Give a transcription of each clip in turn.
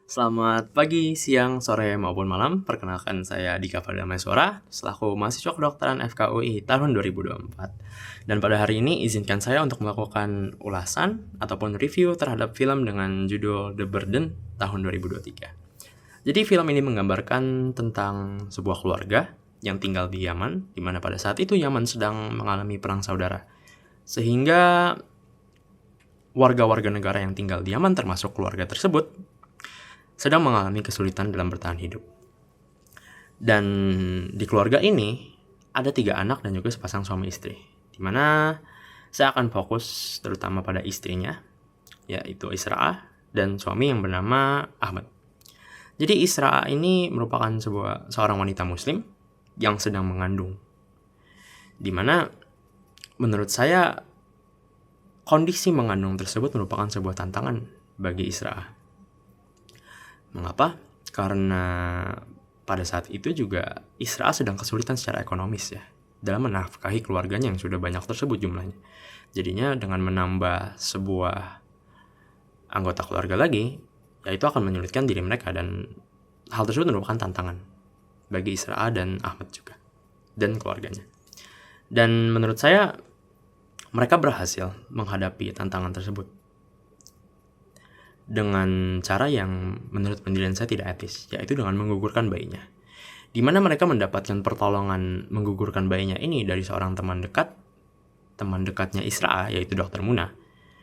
Selamat pagi, siang, sore, maupun malam. Perkenalkan saya Dika Pradamaeswara, selaku mahasiswa kedokteran FKUI tahun 2024. Dan pada hari ini izinkan saya untuk melakukan ulasan ataupun review terhadap film dengan judul The Burden tahun 2023. Jadi film ini menggambarkan tentang sebuah keluarga yang tinggal di Yaman, di mana pada saat itu Yaman sedang mengalami perang saudara. Sehingga warga-warga negara yang tinggal di Yaman termasuk keluarga tersebut sedang mengalami kesulitan dalam bertahan hidup. Dan di keluarga ini ada 3 anak dan juga sepasang suami istri, di mana saya akan fokus terutama pada istrinya, yaitu Isra'ah, dan suami yang bernama Ahmad. Jadi Isra'ah ini merupakan seorang wanita muslim yang sedang mengandung, di mana menurut saya kondisi mengandung tersebut merupakan sebuah tantangan bagi Isra'ah. Mengapa? Karena pada saat itu juga Isra'ah sedang kesulitan secara ekonomis dalam menafkahi keluarganya yang sudah banyak tersebut jumlahnya. Jadinya dengan menambah sebuah anggota keluarga lagi, itu akan menyulitkan diri mereka, dan hal tersebut merupakan tantangan bagi Isra'ah dan Ahmad juga, dan keluarganya. Dan menurut saya mereka berhasil menghadapi tantangan tersebut dengan cara yang menurut pendirian saya tidak etis, yaitu dengan menggugurkan bayinya. Di mana mereka mendapatkan pertolongan menggugurkan bayinya ini dari seorang teman dekatnya Isra'ah, yaitu Dr. Muna.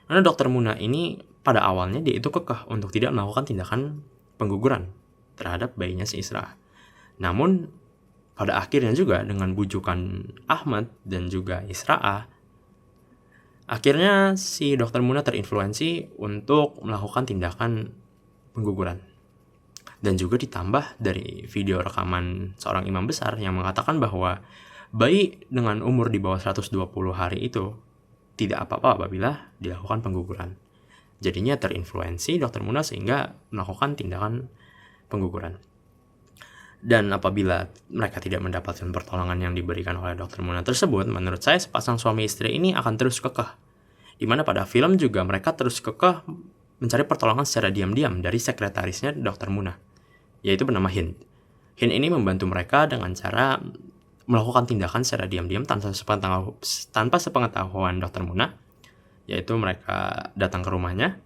Karena Dr. Muna ini pada awalnya dia itu kekeh untuk tidak melakukan tindakan pengguguran terhadap bayinya si Isra'ah. Namun pada akhirnya juga dengan bujukan Ahmad dan juga Isra'ah, akhirnya si Dr. Muna terinfluensi untuk melakukan tindakan pengguguran. Dan juga ditambah dari video rekaman seorang imam besar yang mengatakan bahwa bayi dengan umur di bawah 120 hari itu tidak apa-apa apabila dilakukan pengguguran. Jadinya terinfluensi Dr. Muna sehingga melakukan tindakan pengguguran. Dan apabila mereka tidak mendapatkan pertolongan yang diberikan oleh Dr. Muna tersebut, menurut saya sepasang suami istri ini akan terus kekeh. Dimana pada film juga mereka terus kekeh mencari pertolongan secara diam-diam dari sekretarisnya Dr. Muna, yaitu bernama Hind. Hind ini membantu mereka dengan cara melakukan tindakan secara diam-diam tanpa sepengetahuan Dr. Muna, yaitu mereka datang ke rumahnya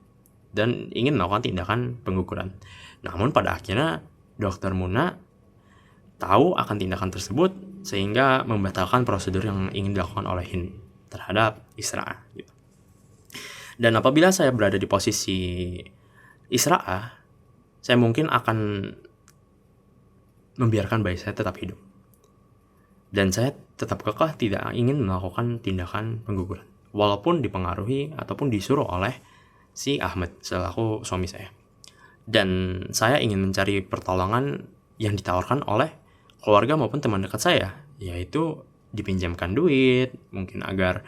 dan ingin melakukan tindakan pengguguran. Namun pada akhirnya Dr. Muna tahu akan tindakan tersebut sehingga membatalkan prosedur yang ingin dilakukan oleh Hind terhadap Isra'ah gitu. Dan apabila saya berada di posisi Isra'ah, saya mungkin akan membiarkan bayi saya tetap hidup. Dan saya tetap kekeh tidak ingin melakukan tindakan pengguguran, walaupun dipengaruhi ataupun disuruh oleh si Ahmad selaku suami saya. Dan saya ingin mencari pertolongan yang ditawarkan oleh keluarga maupun teman dekat saya, yaitu dipinjamkan duit, mungkin agar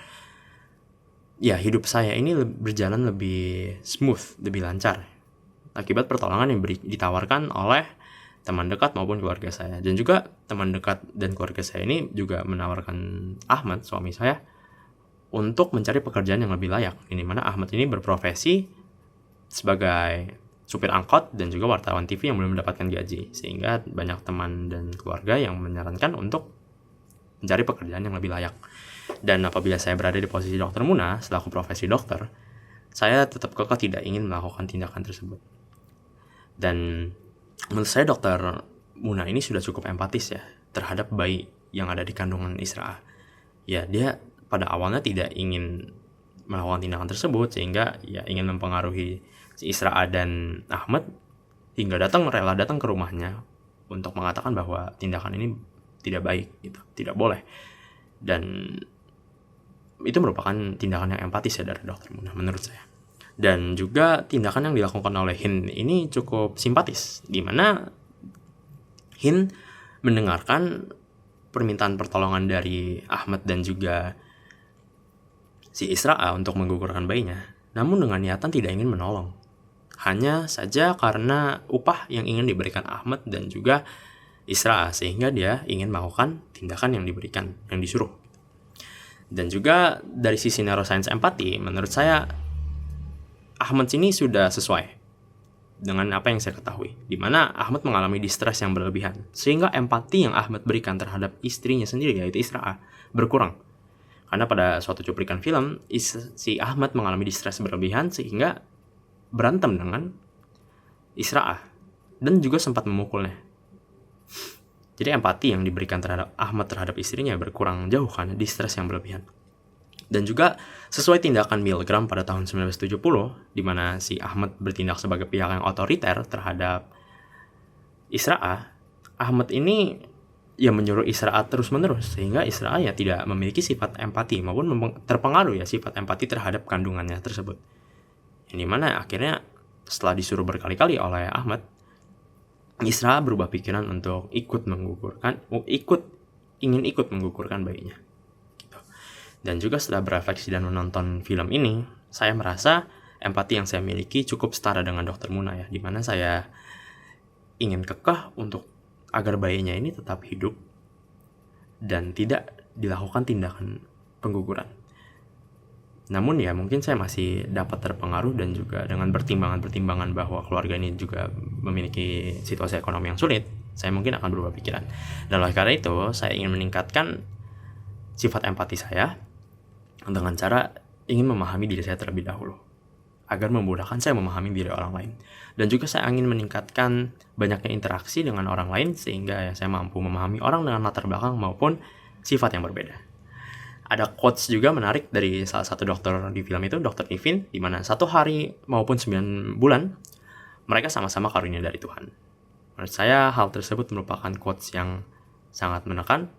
hidup saya ini berjalan lebih smooth, lebih lancar akibat pertolongan yang ditawarkan oleh teman dekat maupun keluarga saya. Dan juga teman dekat dan keluarga saya ini juga menawarkan Ahmad, suami saya, untuk mencari pekerjaan yang lebih layak. Ini mana Ahmad ini berprofesi sebagai supir angkot dan juga wartawan TV yang belum mendapatkan gaji, sehingga banyak teman dan keluarga yang menyarankan untuk mencari pekerjaan yang lebih layak. Dan apabila saya berada di posisi Dr. Muna selaku profesi dokter, saya tetap kekeh tidak ingin melakukan tindakan tersebut. Dan menurut saya Dr. Muna ini sudah cukup empatis terhadap bayi yang ada di kandungan Isra'ah. Dia pada awalnya tidak ingin melakukan tindakan tersebut, sehingga ingin mempengaruhi si Isra'ah dan Ahmad hingga rela datang ke rumahnya untuk mengatakan bahwa tindakan ini tidak baik gitu, tidak boleh. Dan itu merupakan tindakan yang empatis dari Dr. Muna menurut saya. Dan juga tindakan yang dilakukan oleh Hind ini cukup simpatis, di mana Hind mendengarkan permintaan pertolongan dari Ahmad dan juga si Isra'ah untuk menggugurkan bayinya, namun dengan niatan tidak ingin menolong. Hanya saja karena upah yang ingin diberikan Ahmad dan juga Isra'ah, sehingga dia ingin melakukan tindakan yang disuruh. Dan juga dari sisi neuroscience empati, menurut saya Ahmad ini sudah sesuai dengan apa yang saya ketahui, di mana Ahmad mengalami distress yang berlebihan, sehingga empati yang Ahmad berikan terhadap istrinya sendiri, yaitu Isra, berkurang. Karena pada suatu cuplikan film, si Ahmad mengalami distress berlebihan sehingga berantem dengan Isra dan juga sempat memukulnya. Jadi empati yang diberikan terhadap Ahmad terhadap istrinya berkurang jauh karena distress yang berlebihan. Dan juga sesuai tindakan Milgram pada tahun 1970, di mana si Ahmad bertindak sebagai pihak yang otoriter terhadap Isra, Ahmad ini ya menyuruh Isra terus-menerus, sehingga Isra ya tidak memiliki sifat empati maupun terpengaruh ya sifat empati terhadap kandungannya tersebut. Yang dimana akhirnya setelah disuruh berkali-kali oleh Ahmad, Isra berubah pikiran untuk ingin ikut menggugurkan bayinya. Dan juga setelah berefleksi dan menonton film ini, saya merasa empati yang saya miliki cukup setara dengan Dr. Muna ya, dimana saya ingin kekeh untuk agar bayinya ini tetap hidup dan tidak dilakukan tindakan pengguguran. Namun ya mungkin saya masih dapat terpengaruh dan juga dengan pertimbangan bahwa keluarga ini juga memiliki situasi ekonomi yang sulit, saya mungkin akan berubah pikiran. Dan oleh karena itu, saya ingin meningkatkan sifat empati saya dengan cara ingin memahami diri saya terlebih dahulu, agar memudahkan saya memahami diri orang lain. Dan juga saya ingin meningkatkan banyaknya interaksi dengan orang lain, sehingga saya mampu memahami orang dengan latar belakang maupun sifat yang berbeda. Ada quotes juga menarik dari salah satu dokter di film itu, Dr. Nivin, di mana 1 hari maupun 9 bulan, mereka sama-sama karunia dari Tuhan. Menurut saya, hal tersebut merupakan quotes yang sangat menekan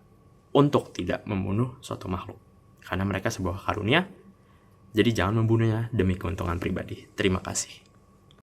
untuk tidak membunuh suatu makhluk. Karena mereka sebuah karunia, jadi jangan membunuhnya demi keuntungan pribadi. Terima kasih.